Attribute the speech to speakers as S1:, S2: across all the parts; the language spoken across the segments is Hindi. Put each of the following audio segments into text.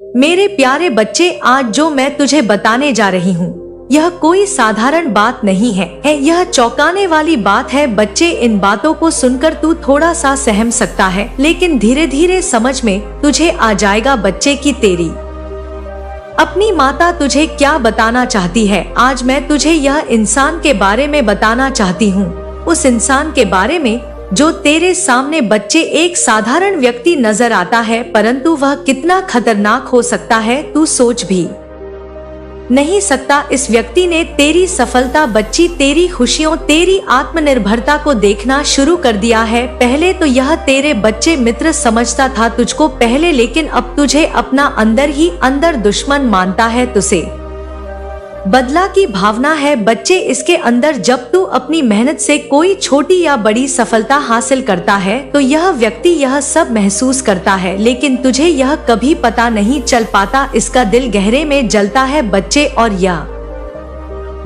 S1: मेरे प्यारे बच्चे, आज जो मैं तुझे बताने जा रही हूँ यह कोई साधारण बात नहीं है, यह चौंकाने वाली बात है। बच्चे, इन बातों को सुनकर तू थोड़ा सा सहम सकता है, लेकिन धीरे धीरे समझ में तुझे आ जाएगा बच्चे की तेरी अपनी माता तुझे क्या बताना चाहती है। आज मैं तुझे यह इंसान के बारे में बताना चाहती हूँ, उस इंसान के बारे में जो तेरे सामने बच्चे एक साधारण व्यक्ति नजर आता है, परंतु वह कितना खतरनाक हो सकता है तू सोच भी नहीं सकता। इस व्यक्ति ने तेरी सफलता बच्ची, तेरी खुशियों, तेरी आत्मनिर्भरता को देखना शुरू कर दिया है। पहले तो यह तेरे बच्चे मित्र समझता था तुझको पहले, लेकिन अब तुझे अपना अंदर ही अंदर दुश्मन मानता है। तुझे बदला की भावना है बच्चे इसके अंदर। जब तू अपनी मेहनत से कोई छोटी या बड़ी सफलता हासिल करता है तो यह व्यक्ति यह सब महसूस करता है, लेकिन तुझे यह कभी पता नहीं चल पाता। इसका दिल गहरे में जलता है बच्चे, और यह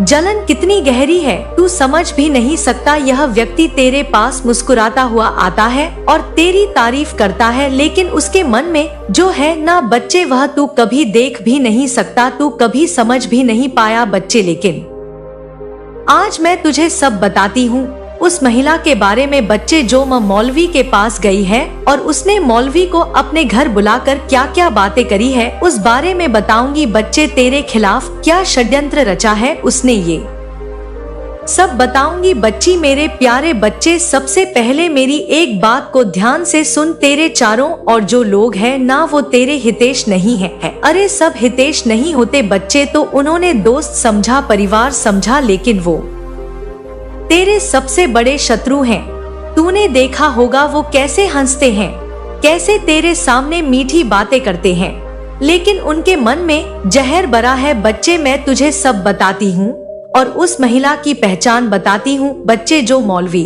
S1: जलन कितनी गहरी है तू समझ भी नहीं सकता। यह व्यक्ति तेरे पास मुस्कुराता हुआ आता है और तेरी तारीफ करता है, लेकिन उसके मन में जो है ना बच्चे, वह तू कभी देख भी नहीं सकता, तू कभी समझ भी नहीं पाया बच्चे। लेकिन आज मैं तुझे सब बताती हूँ उस महिला के बारे में बच्चे, जो मौलवी के पास गई है और उसने मौलवी को अपने घर बुलाकर क्या क्या बातें करी है उस बारे में बताऊंगी बच्चे। तेरे खिलाफ क्या षड्यंत्र रचा है उसने, ये सब बताऊंगी बच्ची। मेरे प्यारे बच्चे, सबसे पहले मेरी एक बात को ध्यान से सुन। तेरे चारों और जो लोग हैं ना, वो तेरे हितेश नहीं है। अरे सब हितेश नहीं होते बच्चे, तो उन्होंने दोस्त समझा, परिवार समझा, लेकिन वो तेरे सबसे बड़े शत्रु हैं। तूने देखा होगा वो कैसे हंसते हैं, कैसे तेरे सामने मीठी बातें करते हैं, लेकिन उनके मन में जहर भरा है बच्चे। मैं तुझे सब बताती हूँ और उस महिला की पहचान बताती हूँ बच्चे, जो मौलवी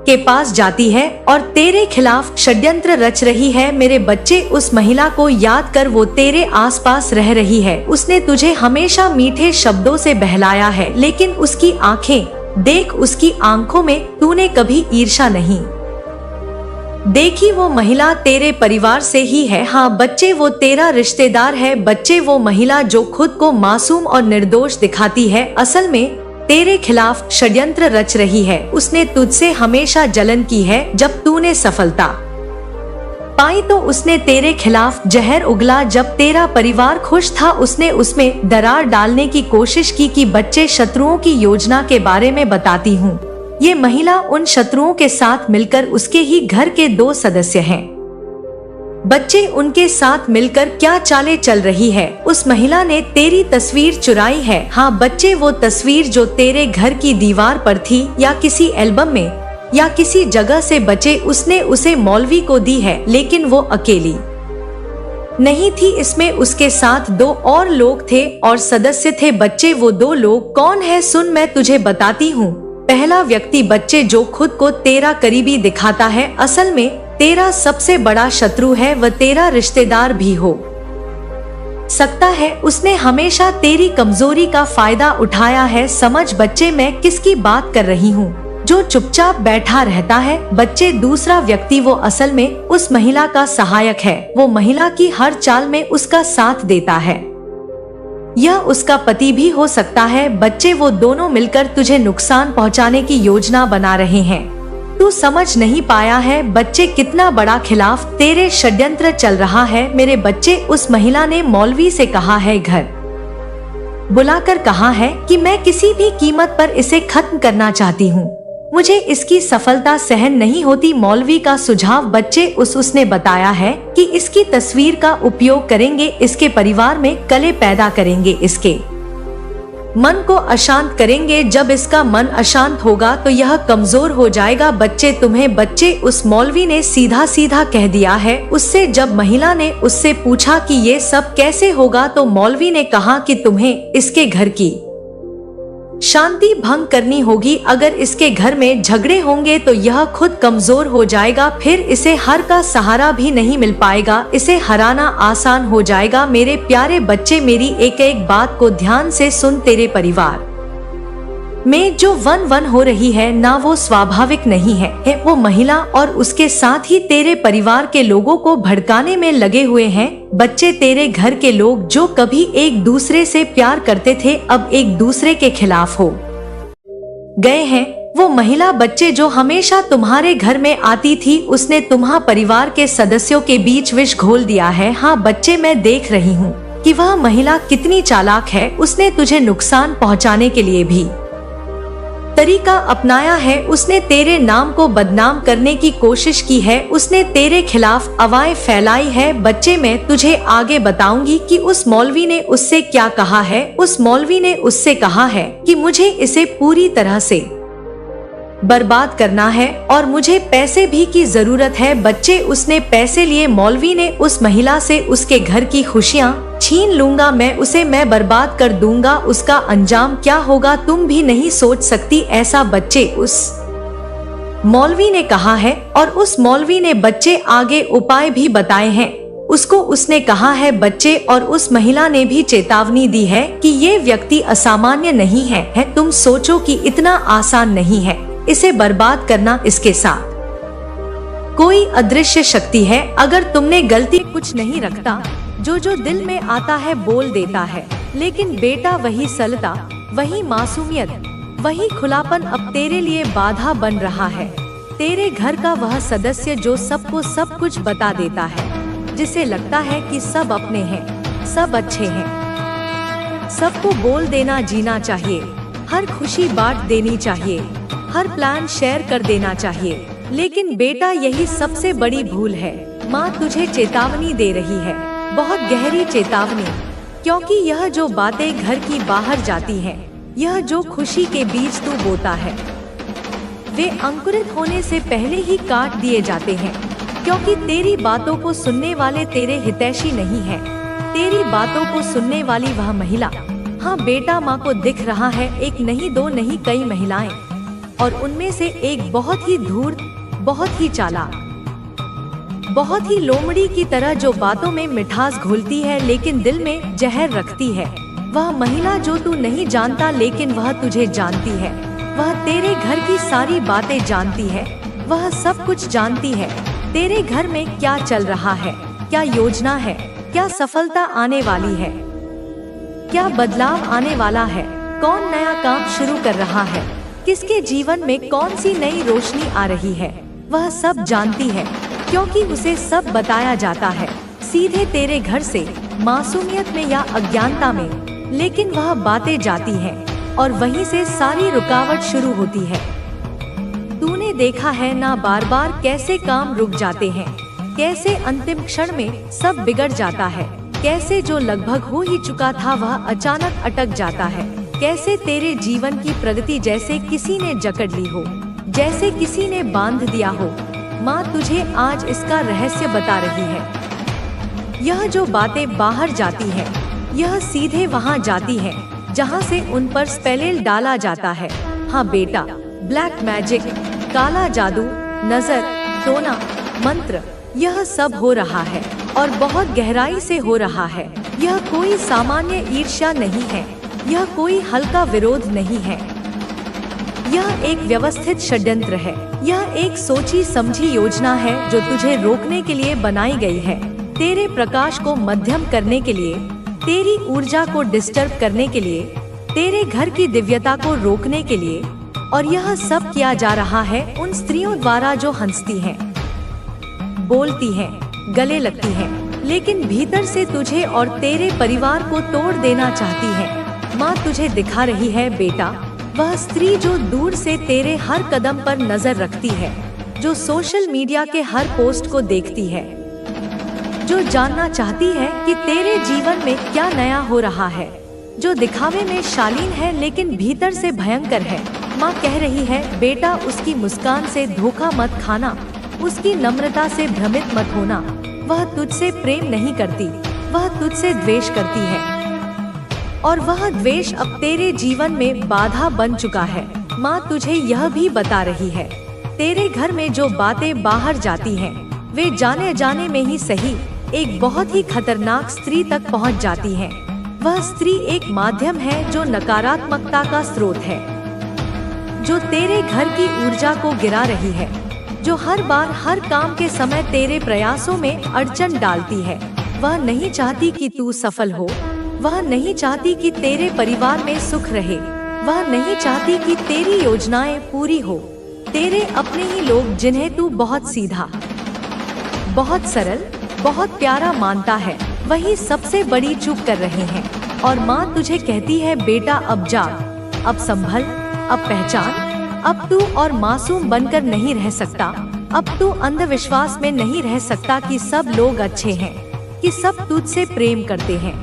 S1: के पास जाती है और तेरे खिलाफ षड्यंत्र रच रही है। मेरे बच्चे, उस महिला को याद कर, वो तेरे आसपास रह रही है। उसने तुझे हमेशा मीठे शब्दों से बहलाया है, लेकिन उसकी आंखें देख, उसकी आंखों में तूने कभी ईर्ष्या नहीं देखी। वो महिला तेरे परिवार से ही है। हाँ बच्चे, वो तेरा रिश्तेदार है बच्चे। वो महिला जो खुद को मासूम और निर्दोष दिखाती है, असल में तेरे खिलाफ षड्यंत्र रच रही है। उसने तुझसे हमेशा जलन की है। जब तूने सफलता पाई तो उसने तेरे खिलाफ जहर उगला। जब तेरा परिवार खुश था, उसने उसमें दरार डालने की कोशिश की। कि बच्चे, शत्रुओं की योजना के बारे में बताती हूँ। ये महिला उन शत्रुओं के साथ मिलकर, उसके ही घर के 2 सदस्य हैं बच्चे, उनके साथ मिलकर क्या चालें चल रही है। उस महिला ने तेरी तस्वीर चुराई है। हाँ बच्चे, वो तस्वीर जो तेरे घर की दीवार पर थी या किसी एल्बम में या किसी जगह से बचे, उसने उसे मौलवी को दी है, लेकिन वो अकेली नहीं थी। इसमें उसके साथ 2 और लोग थे और सदस्य थे बच्चे। वो 2 लोग कौन है सुन, मैं तुझे बताती हूँ। पहला व्यक्ति बच्चे, जो खुद को तेरा करीबी दिखाता है, असल में तेरा सबसे बड़ा शत्रु है। वह तेरा रिश्तेदार भी हो सकता है। उसने हमेशा तेरी कमजोरी का फायदा उठाया है। समझ बच्चे मैं किसकी बात कर रही हूँ, जो चुपचाप बैठा रहता है बच्चे। दूसरा व्यक्ति, वो असल में उस महिला का सहायक है। वो महिला की हर चाल में उसका साथ देता है। यह उसका पति भी हो सकता है बच्चे। वो दोनों मिलकर तुझे नुकसान पहुंचाने की योजना बना रहे हैं। तू समझ नहीं पाया है बच्चे, कितना बड़ा खिलाफ तेरे षड्यंत्र चल रहा है। मेरे बच्चे, उस महिला ने मौलवी से कहा है, घर बुलाकर कहा है कि मैं किसी भी कीमत पर इसे खत्म करना चाहती हूँ, मुझे इसकी सफलता सहन नहीं होती। मौलवी का सुझाव बच्चे, उसने बताया है कि इसकी तस्वीर का उपयोग करेंगे, इसके परिवार में कलह पैदा करेंगे, इसके मन को अशांत करेंगे। जब इसका मन अशांत होगा तो यह कमजोर हो जाएगा बच्चे। तुम्हें बच्चे, उस मौलवी ने सीधा सीधा कह दिया है उससे। जब महिला ने उससे पूछा कि ये सब कैसे होगा, तो मौलवी ने कहा कि तुम्हें इसके घर की शांति भंग करनी होगी। अगर इसके घर में झगड़े होंगे तो यह खुद कमजोर हो जाएगा, फिर इसे हर का सहारा भी नहीं मिल पाएगा। इसे हराना आसान हो जाएगा। मेरे प्यारे बच्चे, मेरी एक एक बात को ध्यान से सुन। तेरे परिवार में जो वन वन हो रही है ना वो स्वाभाविक नहीं है वो महिला और उसके साथ ही तेरे परिवार के लोगों को भड़काने में लगे हुए हैं। बच्चे, तेरे घर के लोग जो कभी एक दूसरे से प्यार करते थे अब एक दूसरे के खिलाफ हो गए हैं। वो महिला बच्चे जो हमेशा तुम्हारे घर में आती थी उसने तुम्हारे परिवार के सदस्यों के बीच विष घोल दिया है। हाँ बच्चे, मैं देख रही हूँ कि वह महिला कितनी चालाक है। उसने तुझे नुकसान पहुँचाने के लिए भी तरीका अपनाया है। उसने तेरे नाम को बदनाम करने की कोशिश की है। उसने तेरे खिलाफ अफवाहें फैलाई है। बच्चे, मैं तुझे आगे बताऊंगी कि उस मौलवी ने उससे क्या कहा है। उस मौलवी ने उससे कहा है कि मुझे इसे पूरी तरह से बर्बाद करना है और मुझे पैसे भी की जरूरत है। बच्चे, उसने पैसे लिए। मौलवी ने उस महिला से उसके घर की खुशियाँ छीन लूंगा मैं बर्बाद कर दूंगा। उसका अंजाम क्या होगा तुम भी नहीं सोच सकती ऐसा। बच्चे, उस मौलवी ने कहा है और उस मौलवी ने बच्चे आगे उपाय भी बताए हैं उसको। उसने कहा है बच्चे, और उस महिला ने भी चेतावनी दी है कि ये व्यक्ति असामान्य नहीं है। तुम सोचो कि इतना आसान नहीं है इसे बर्बाद करना। इसके साथ कोई अदृश्य शक्ति है। अगर तुमने गलती कुछ नहीं रखता, जो दिल में आता है बोल देता है। लेकिन बेटा, वही सरलता, वही मासूमियत, वही खुलापन अब तेरे लिए बाधा बन रहा है। तेरे घर का वह सदस्य जो सबको सब कुछ बता देता है, जिसे लगता है कि सब अपने हैं, सब अच्छे हैं, सबको बोल देना जीना चाहिए, हर खुशी बांट देनी चाहिए, हर प्लान शेयर कर देना चाहिए। लेकिन बेटा, यही सबसे बड़ी भूल है। माँ तुझे चेतावनी दे रही है, बहुत गहरी चेतावनी, क्योंकि यह जो बातें घर की बाहर जाती हैं, यह जो खुशी के बीज तू बोता है, वे अंकुरित होने से पहले ही काट दिए जाते हैं। क्योंकि तेरी बातों को सुनने वाले तेरे हितैषी नहीं हैं। तेरी बातों को सुनने वाली वह महिला, हाँ बेटा, माँ को दिख रहा है एक नहीं दो नहीं कई महिलाएं, और उनमें से एक बहुत ही धूर्त, बहुत ही चालाक, बहुत ही लोमड़ी की तरह जो बातों में मिठास घोलती है लेकिन दिल में जहर रखती है। वह महिला जो तू नहीं जानता लेकिन वह तुझे जानती है। वह तेरे घर की सारी बातें जानती है। वह सब कुछ जानती है। तेरे घर में क्या चल रहा है, क्या योजना है, क्या सफलता आने वाली है, क्या बदलाव आने वाला है, कौन नया काम शुरू कर रहा है, किसके जीवन में कौन सी नई रोशनी आ रही है। वह सब जानती है क्योंकि उसे सब बताया जाता है, सीधे तेरे घर से, मासूमियत में या अज्ञानता में। लेकिन वह बातें जाती हैं और वहीं से सारी रुकावट शुरू होती है। तूने देखा है ना बार बार कैसे काम रुक जाते हैं, कैसे अंतिम क्षण में सब बिगड़ जाता है, कैसे जो लगभग हो ही चुका था वह अचानक अटक जाता है, कैसे तेरे जीवन की प्रगति जैसे किसी ने जकड़ ली हो, जैसे किसी ने बांध दिया हो। माँ तुझे आज इसका रहस्य बता रही है। यह जो बातें बाहर जाती है, यह सीधे वहाँ जाती है जहाँ से उन पर स्पेल डाला जाता है। हाँ बेटा, ब्लैक मैजिक, काला जादू, नजर, टोना, मंत्र, यह सब हो रहा है और बहुत गहराई से हो रहा है। यह कोई सामान्य ईर्ष्या नहीं है, यह कोई हल्का विरोध नहीं है, यह एक व्यवस्थित षड्यंत्र है। यह एक सोची समझी योजना है जो तुझे रोकने के लिए बनाई गई है, तेरे प्रकाश को मध्यम करने के लिए, तेरी ऊर्जा को डिस्टर्ब करने के लिए, तेरे घर की दिव्यता को रोकने के लिए। और यह सब किया जा रहा है उन स्त्रियों द्वारा जो हंसती हैं, बोलती हैं, गले लगती हैं, लेकिन भीतर से तुझे और तेरे परिवार को तोड़ देना चाहती हैं। माँ तुझे दिखा रही है बेटा, वह स्त्री जो दूर से तेरे हर कदम पर नजर रखती है, जो सोशल मीडिया के हर पोस्ट को देखती है, जो जानना चाहती है कि तेरे जीवन में क्या नया हो रहा है, जो दिखावे में शालीन है लेकिन भीतर से भयंकर है। माँ कह रही है बेटा, उसकी मुस्कान से धोखा मत खाना, उसकी नम्रता से भ्रमित मत होना। वह तुझसे प्रेम नहीं करती, वह तुझसे द्वेष करती है, और वह द्वेष अब तेरे जीवन में बाधा बन चुका है। माँ तुझे यह भी बता रही है, तेरे घर में जो बातें बाहर जाती हैं, वे जाने जाने में ही सही एक बहुत ही खतरनाक स्त्री तक पहुँच जाती हैं। वह स्त्री एक माध्यम है जो नकारात्मकता का स्रोत है। जो तेरे घर की ऊर्जा को गिरा रही है, जो हर बार हर काम के समय तेरे प्रयासों में अड़चन डालती है। वह नहीं चाहती कि तू सफल हो, वह नहीं चाहती कि तेरे परिवार में सुख रहे, वह नहीं चाहती कि तेरी योजनाएं पूरी हो। तेरे अपने ही लोग जिन्हें तू बहुत सीधा, बहुत सरल, बहुत प्यारा मानता है, वही सबसे बड़ी चूक कर रहे हैं। और माँ तुझे कहती है, बेटा अब जाग, अब संभल, अब पहचान। अब तू और मासूम बनकर नहीं रह सकता। अब तू अंधविश्वास में नहीं रह सकता कि सब लोग अच्छे हैं, कि सब तुझसे प्रेम करते हैं,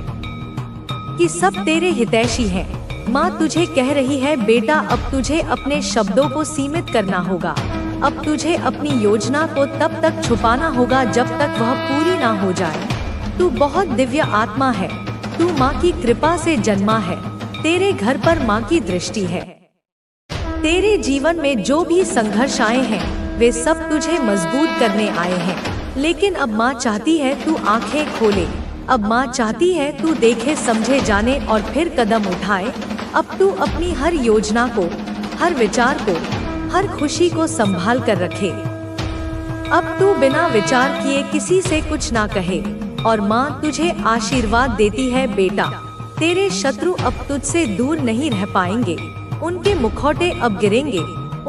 S1: कि सब तेरे हितैषी हैं। माँ तुझे कह रही है, बेटा अब तुझे अपने शब्दों को सीमित करना होगा। अब तुझे अपनी योजना को तब तक छुपाना होगा जब तक वह पूरी ना हो जाए। तू बहुत दिव्य आत्मा है, तू माँ की कृपा से जन्मा है, तेरे घर पर माँ की दृष्टि है। तेरे जीवन में जो भी संघर्ष आए हैं वे सब तुझे मजबूत करने आए हैं। लेकिन अब माँ चाहती है तू आंखें खोले, अब माँ चाहती है तू देखे, समझे, जाने और फिर कदम उठाए। अब तू अपनी हर योजना को, हर विचार को, हर खुशी को संभाल कर रखे। अब तू बिना विचार किए किसी से कुछ ना कहे। और माँ तुझे आशीर्वाद देती है, बेटा तेरे शत्रु अब तुझसे दूर नहीं रह पाएंगे। उनके मुखौटे अब गिरेंगे,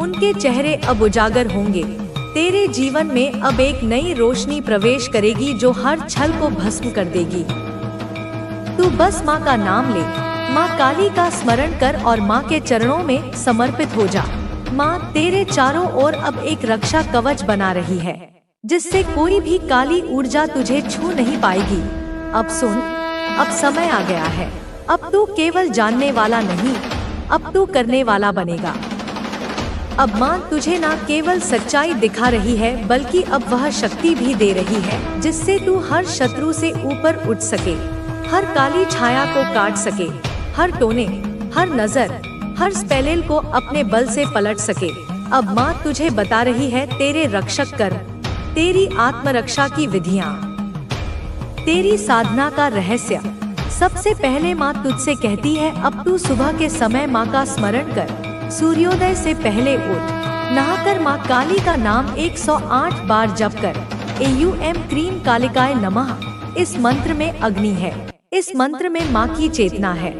S1: उनके चेहरे अब उजागर होंगे। तेरे जीवन में अब एक नई रोशनी प्रवेश करेगी जो हर छल को भस्म कर देगी। तू बस माँ का नाम ले, माँ काली का स्मरण कर और माँ के चरणों में समर्पित हो जा। माँ तेरे चारों ओर अब एक रक्षा कवच बना रही है, जिससे कोई भी काली ऊर्जा तुझे छू नहीं पाएगी। अब सुन, अब समय आ गया है। अब तू केवल जानने वाला नहीं, अब तू करने वाला बनेगा। अब माँ तुझे ना केवल सच्चाई दिखा रही है, बल्कि अब वह शक्ति भी दे रही है जिससे तू हर शत्रु से ऊपर उठ सके, हर काली छाया को काट सके, हर टोने, हर नजर, हर स्पेलिल को अपने बल से पलट सके। अब माँ तुझे बता रही है, तेरे रक्षक कर, तेरी आत्मरक्षा की विधियाँ, तेरी साधना का रहस्य। सबसे पहले माँ तुझसे कहती है, अब तू सुबह के समय माँ का स्मरण कर, सूर्योदय से पहले उठ, नहाकर माँ काली का नाम 108 बार जप कर। AUM क्रीम कालिकाय नमः। इस मंत्र में अग्नि है, इस मंत्र में माँ की चेतना है,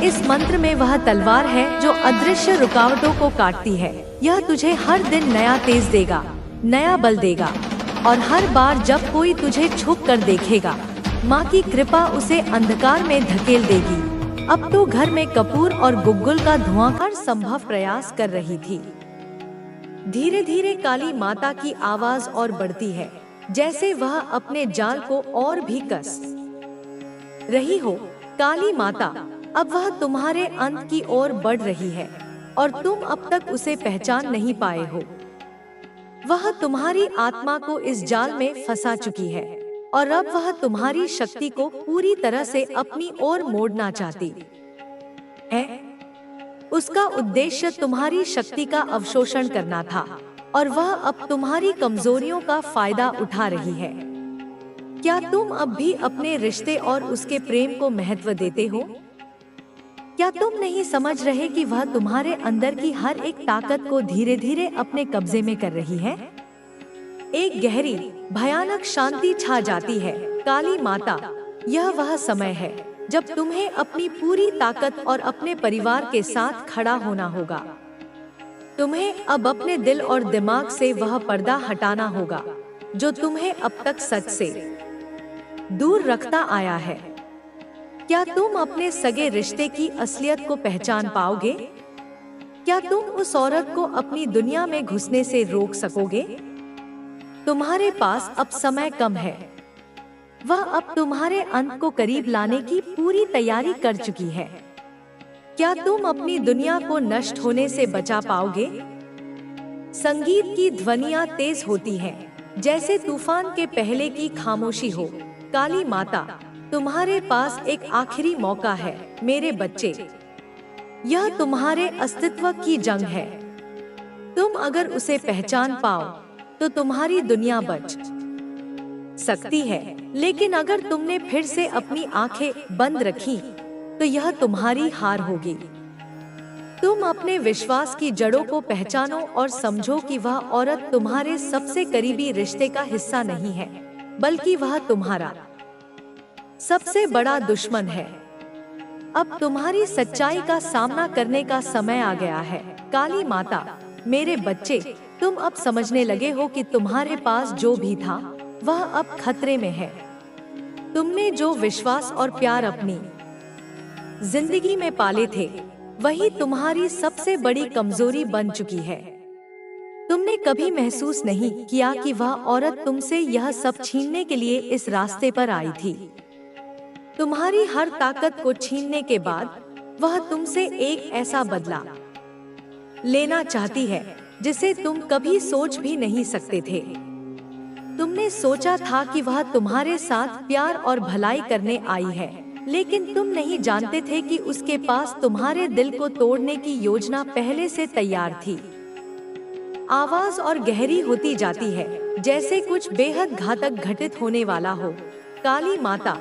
S1: इस मंत्र में वह तलवार है जो अदृश्य रुकावटों को काटती है। यह तुझे हर दिन नया तेज देगा, नया बल देगा। और हर बार जब कोई तुझे छुप कर देखेगा, माँ की कृपा उसे अंधकार में धकेल देगी। अब तो घर में कपूर और गुग्गुल का धुआं हर संभव प्रयास कर रही थी। धीरे धीरे काली माता की आवाज और बढ़ती है, जैसे वह अपने जाल को और भी कस रही हो। काली माता, अब वह तुम्हारे अंत की ओर बढ़ रही है और तुम अब तक उसे पहचान नहीं पाए हो। वह तुम्हारी आत्मा को इस जाल में फंसा चुकी है और अब वह तुम्हारी शक्ति को पूरी तरह से अपनी ओर मोड़ना चाहती है। उसका उद्देश्य तुम्हारी शक्ति का अवशोषण करना था और वह अब तुम्हारी कमजोरियों का फायदा उठा रही है। क्या तुम अब भी अपने रिश्ते और उसके प्रेम को महत्व देते हो? क्या तुम नहीं समझ रहे कि वह तुम्हारे अंदर की हर एक ताकत को धीरे धीरे अपने कब्जे में कर रही है? एक गहरी भयानक शांति छा जाती है। काली माता, यह वह समय है जब तुम्हें अपनी पूरी ताकत और अपने परिवार के साथ खड़ा होना होगा। तुम्हें अब अपने दिल और दिमाग से वह पर्दा हटाना होगा जो तुम्हें अब तक सच से दूर रखता आया है। क्या तुम अपने सगे रिश्ते की असलियत को पहचान पाओगे? क्या तुम उस औरत को अपनी दुनिया में घुसने से रोक सकोगे? तुम्हारे पास अब समय कम है। वह अब तुम्हारे अंत को करीब लाने की पूरी तैयारी कर चुकी है। क्या तुम अपनी दुनिया को नष्ट होने से बचा पाओगे? संगीत की ध्वनियां तेज होती हैं, जैसे तूफान के पहले की खामोशी हो। काली माता, तुम्हारे पास एक आखिरी मौका है मेरे बच्चे। यह तुम्हारे अस्तित्व की जंग है। तुम अगर उसे पहचान पाओ तो तुम्हारी दुनिया बच सकती है, लेकिन अगर तुमने फिर से अपनी आंखें बंद रखी तो यह तुम्हारी हार होगी। तुम अपने विश्वास की जड़ों को पहचानो और समझो कि वह औरत तुम्हारे सबसे करीबी रिश्ते का हिस्सा नहीं है, बल्कि वह तुम्हारा सबसे बड़ा दुश्मन है। अब तुम्हारी सच्चाई का सामना करने का समय आ गया है। काली माता, मेरे बच्चे, तुम अब समझने लगे हो कि तुम्हारे पास जो भी था वह अब खतरे में है। तुमने जो विश्वास और प्यार अपनी जिंदगी में पाले थे, वही तुम्हारी सबसे बड़ी कमजोरी बन चुकी है। तुमने कभी महसूस नहीं किया कि वह औरत तुमसे यह सब छीनने के लिए इस रास्ते पर आई थी। तुम्हारी हर ताकत को छीनने के बाद वह तुमसे एक ऐसा बदला लेना चाहती है जिसे तुम कभी सोच भी नहीं सकते थे। तुमने सोचा था कि वह तुम्हारे साथ प्यार और भलाई करने आई है, लेकिन तुम नहीं जानते थे कि उसके पास तुम्हारे दिल को तोड़ने की योजना पहले से तैयार थी। आवाज और गहरी होती जाती है, जैसे कुछ बेहद घातक घटित होने वाला हो। काली माता,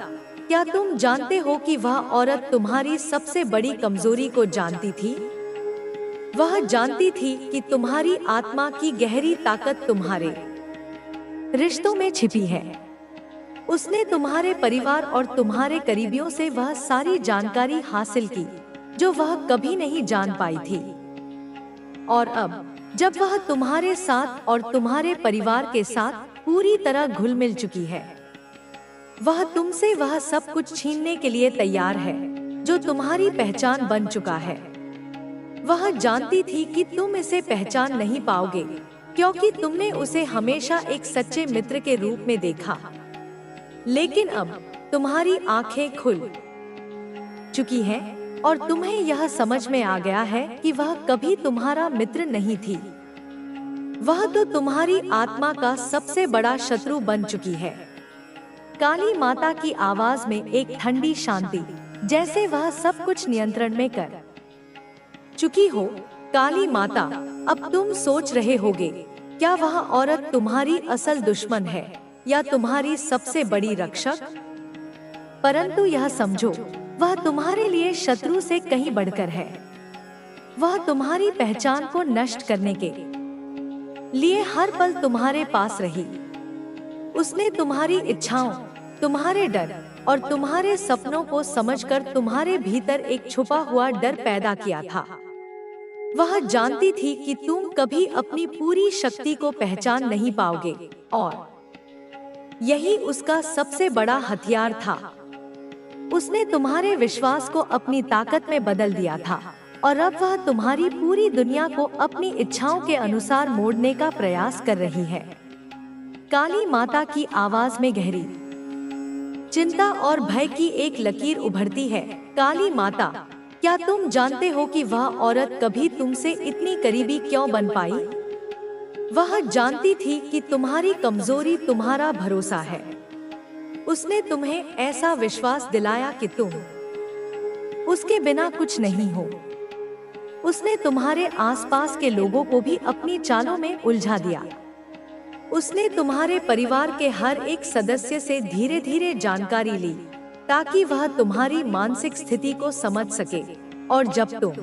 S1: क्या तुम जानते हो कि वह औरत तुम्हारी सबसे बड़ी कमजोरी को जानती थी? वह जानती थी कि तुम्हारी आत्मा की गहरी ताकत तुम्हारे रिश्तों में छिपी है। उसने तुम्हारे परिवार और तुम्हारे करीबियों से वह सारी जानकारी हासिल की जो वह कभी नहीं जान पाई थी। और अब जब वह तुम्हारे साथ और तुम्हारे परिवार के साथ पूरी तरह घुल मिल चुकी है, वह तुमसे वह सब कुछ छीनने के लिए तैयार है जो तुम्हारी पहचान बन चुका है। वह जानती थी कि तुम इसे पहचान नहीं पाओगे, क्योंकि तुमने उसे हमेशा एक सच्चे मित्र के रूप में देखा। लेकिन अब तुम्हारी आंखें खुल चुकी हैं और तुम्हें यह समझ में आ गया है कि वह कभी तुम्हारा मित्र नहीं थी। वह तो तुम्हारी आत्मा का सबसे बड़ा शत्रु बन चुकी है। काली माता की आवाज में एक ठंडी शांति, जैसे वह सब कुछ नियंत्रण में कर चुकी हो। काली माता, अब तुम सोच रहे होगे, क्या वह औरत तुम्हारी असल दुश्मन है या तुम्हारी सबसे बड़ी रक्षक? परंतु यह समझो, वह तुम्हारे लिए शत्रु से कहीं बढ़कर है। वह तुम्हारी पहचान को नष्ट करने के लिए हर पल तुम्हारे पास रही। उसने तुम्हारी इच्छाओं, तुम्हारे डर और तुम्हारे सपनों को समझकर तुम्हारे भीतर एक छुपा हुआ डर पैदा किया था। वह जानती थी कि तुम कभी अपनी पूरी शक्ति को पहचान नहीं पाओगे, और यही उसका सबसे बड़ा हथियार था। उसने तुम्हारे विश्वास को अपनी ताकत में बदल दिया था, और अब वह तुम्हारी पूरी दुनिया को अपनी इच्छाओं के अनुसार मोड़ने का प्रयास कर रही है। काली माता की आवाज में गहरी चिंता और भय की एक लकीर उभरती है। काली माता, क्या तुम जानते हो कि वह औरत कभी तुमसे इतनी करीबी क्यों बन पाई? वह जानती थी कि तुम्हारी कमजोरी तुम्हारा भरोसा है। उसने तुम्हें ऐसा विश्वास दिलाया कि तुम उसके बिना कुछ नहीं हो। उसने तुम्हारे आसपास के लोगों को भी अपनी चालों में उलझा दिया। उसने तुम्हारे परिवार के हर एक सदस्य से धीरे धीरे जानकारी ली, ताकि वह तुम्हारी मानसिक स्थिति को समझ सके, और जब तुम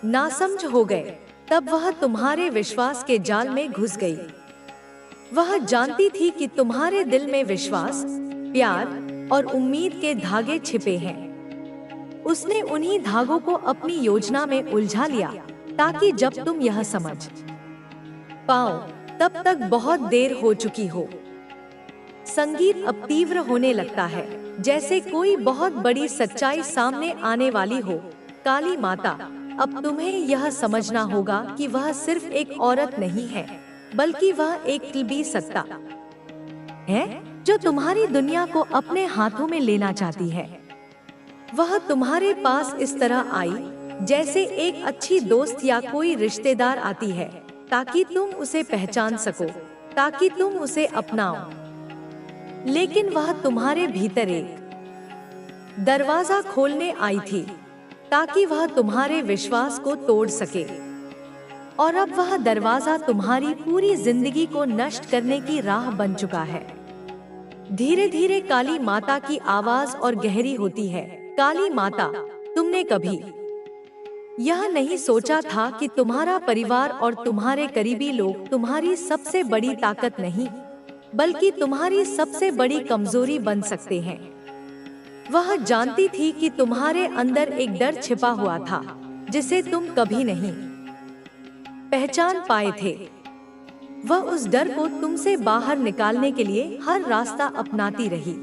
S1: नासमझ हो गए, तब वह तुम्हारे विश्वास के जाल में घुस गई। वह जानती थी कि तुम्हारे दिल में विश्वास, प्यार और उम्मीद के धागे छिपे हैं। उसने उन्हीं धागों को अपनी योजना में उलझा लिया, ताकि जब तुम यह समझ पाओ, तब तक बहुत देर हो चुकी हो। संगीत अब तीव्र होने लगता है, जैसे कोई बहुत बड़ी सच्चाई सामने आने वाली हो। काली माता, अब तुम्हें यह समझना होगा कि वह सिर्फ एक औरत नहीं है, बल्कि वह एक किलबी सत्ता है जो तुम्हारी दुनिया को अपने हाथों में लेना चाहती है। वह तुम्हारे पास इस तरह आई जैसे एक अच्छी दोस्त या कोई रिश्तेदार आती है, ताकि तुम उसे पहचान सको, ताकि तुम उसे अपनाओ। लेकिन वह तुम्हारे भीतर एक दरवाजा खोलने आई थी, ताकि वह तुम्हारे विश्वास को तोड़ सके। और अब वह दरवाजा तुम्हारी पूरी जिंदगी को नष्ट करने की राह बन चुका है। धीरे धीरे काली माता की आवाज और गहरी होती है। काली माता, तुमने कभी यह नहीं सोचा था कि तुम्हारा परिवार और तुम्हारे करीबी लोग तुम्हारी सबसे बड़ी ताकत नहीं, बल्कि तुम्हारी सबसे बड़ी कमजोरी बन सकते हैं। वह जानती थी कि तुम्हारे अंदर एक डर छिपा हुआ था, जिसे तुम कभी नहीं पहचान पाए थे। वह उस डर को तुमसे बाहर निकालने के लिए हर रास्ता अपनाती रही।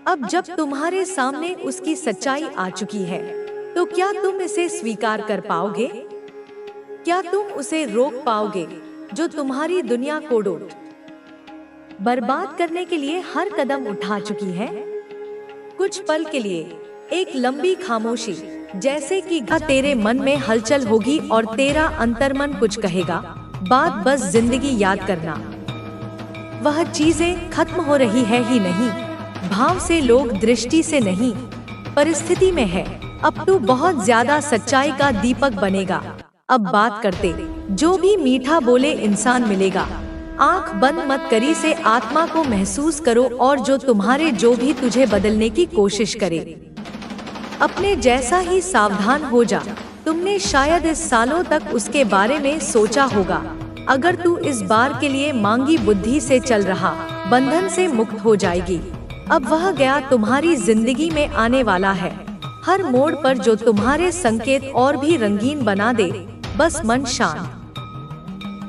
S1: अब जब तुम्हारे सामने उसकी सच्चाई आ चुकी है, तो क्या तुम इसे स्वीकार कर पाओगे? क्या तुम उसे रोक पाओगे, जो तुम्हारी दुनिया को बर्बाद करने के लिए हर कदम उठा चुकी है? कुछ पल के लिए एक लंबी खामोशी, जैसे कि तेरे मन में हलचल होगी और तेरा अंतर्मन कुछ कहेगा, बात बस जिंदगी याद करना। वह चीजें खत्म हो रही है ही नहीं, भाव से, लोग दृष्टि से नहीं, परिस्थिति में है। अब तू बहुत ज्यादा सच्चाई का दीपक बनेगा। अब बात करते जो भी मीठा बोले इंसान मिलेगा। आंख बंद मत करी से आत्मा को महसूस करो, और जो तुम्हारे जो भी तुझे बदलने की कोशिश करे, अपने जैसा ही सावधान हो जा। तुमने शायद इस सालों तक उसके बारे में सोचा होगा। अगर तू इस बार के लिए मांगी बुद्धि से चल रहा, बंधन से मुक्त हो जाएगी। अब वह गया तुम्हारी जिंदगी में आने वाला है, हर मोड़ पर जो तुम्हारे संकेत और भी रंगीन बना दे। बस मन शांत।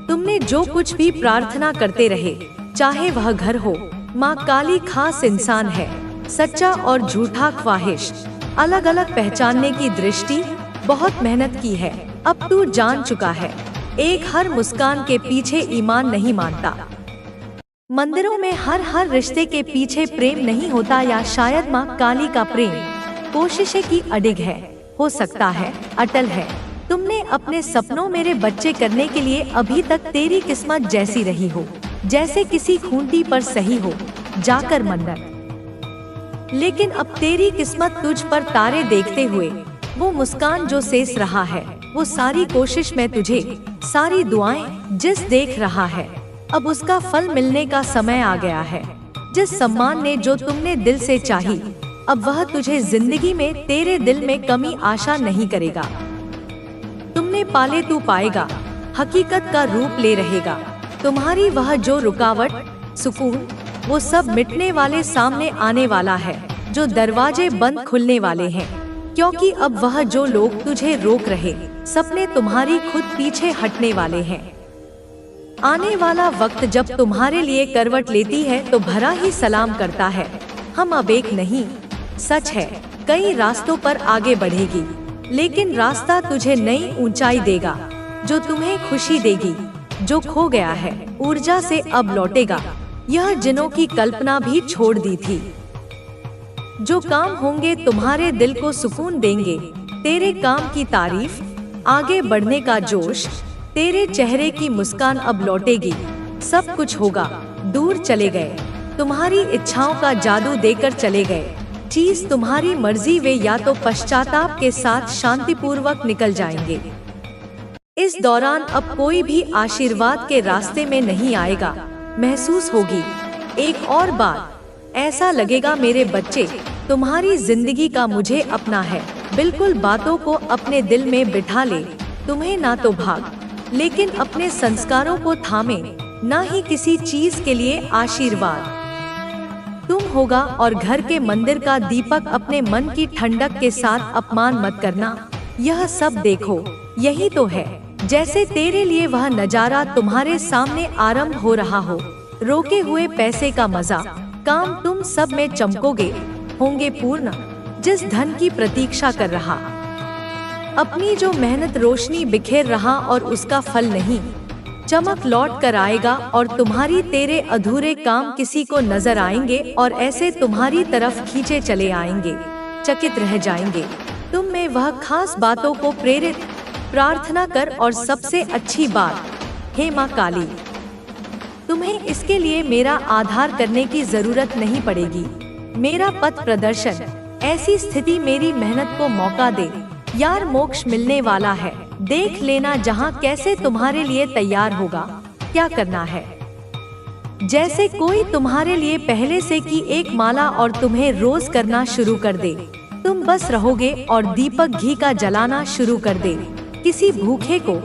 S1: तुमने जो कुछ भी प्रार्थना करते रहे, चाहे वह घर हो, माँ काली खास इंसान है, सच्चा और झूठा ख्वाहिश अलग अलग पहचानने की दृष्टि, बहुत मेहनत की है। अब तू जान चुका है, एक हर मुस्कान के पीछे ईमान नहीं मानता। मंदिरों में हर रिश्ते के पीछे प्रेम नहीं होता, या शायद माँ काली का प्रेम कोशिशें की अडिग है, हो सकता है अटल है। तुमने अपने सपनों मेरे बच्चे करने के लिए अभी तक तेरी किस्मत जैसी रही हो, जैसे किसी खूंटी पर सही हो जाकर मन्नत। लेकिन अब तेरी किस्मत तुझ पर तारे देखते हुए, वो मुस्कान जो शेष रहा है, वो सारी कोशिश में तुझे, सारी दुआएं जिस देख रहा है, अब उसका फल मिलने का समय आ गया है। जिस सम्मान ने जो तुमने दिल से चाही, अब वह तुझे जिंदगी में तेरे दिल में कमी आशा नहीं करेगा। तुमने पाले तू पाएगा, हकीकत का रूप ले रहेगा। तुम्हारी वह जो रुकावट, सुकून, वो सब मिटने वाले सामने आने वाला है। जो दरवाजे बंद खुलने वाले हैं, क्योंकि अब वह जो लोग तुझे रोक रहे, सपने तुम्हारी खुद पीछे हटने वाले हैं। आने वाला वक्त जब तुम्हारे लिए करवट लेती है तो भरा ही सलाम करता है। हम अब एक नहीं, सच है, कई रास्तों पर आगे बढ़ेगी, लेकिन रास्ता तुझे नई ऊंचाई देगा, जो तुम्हें खुशी देगी। जो खो गया है, ऊर्जा से अब लौटेगा। यह जिनों की कल्पना भी छोड़ दी थी। जो काम होंगे तुम्हारे दिल को सुकून देंगे। तेरे काम की तारीफ, आगे बढ़ने का जोश, तेरे चेहरे की मुस्कान अब लौटेगी। सब कुछ होगा। दूर चले गए, तुम्हारी इच्छाओं का जादू देकर चले गए। चीज तुम्हारी मर्जी, वे या तो पश्चाताप के साथ शांतिपूर्वक निकल जाएंगे। इस दौरान अब कोई भी आशीर्वाद के रास्ते में नहीं आएगा। महसूस होगी एक और बात, ऐसा लगेगा मेरे बच्चे, तुम्हारी जिंदगी का मुझे अपना है। बिल्कुल बातों को अपने दिल में बिठा ले। तुम्हें ना तो भाग, लेकिन अपने संस्कारों को थामे, ना ही किसी चीज के लिए आशीर्वाद। तुम होगा और घर के मंदिर का दीपक। अपने मन की ठंडक के साथ अपमान मत करना। यह सब देखो, यही तो है। जैसे तेरे लिए वह नजारा तुम्हारे सामने आरंभ हो रहा हो। रोके हुए पैसे का मजा, काम तुम सब में चमकोगे, होंगे पूर्ण। जिस धन की प्रतीक्षा कर रहा, अपनी जो मेहनत रोशनी बिखेर रहा, और उसका फल नहीं, चमक लौट कर आएगा। और तुम्हारी तेरे अधूरे काम किसी को नजर आएंगे, और ऐसे तुम्हारी तरफ खींचे चले आएंगे। चकित रह जाएंगे। तुम में वह खास बातों को प्रेरित प्रार्थना कर। और सबसे अच्छी बात, हे माँ काली, तुम्हें इसके लिए मेरा आधार करने की जरूरत नहीं पड़ेगी। मेरा पथ प्रदर्शन, ऐसी स्थिति मेरी मेहनत को मौका दे। यार मोक्ष मिलने वाला है, देख लेना जहाँ कैसे तुम्हारे लिए तैयार होगा। क्या करना है, जैसे कोई तुम्हारे लिए पहले से की एक माला और तुम्हें रोज करना शुरू कर दे। तुम तुम बस रहोगे और दीपक घी का जलाना शुरू कर दे। किसी भूखे को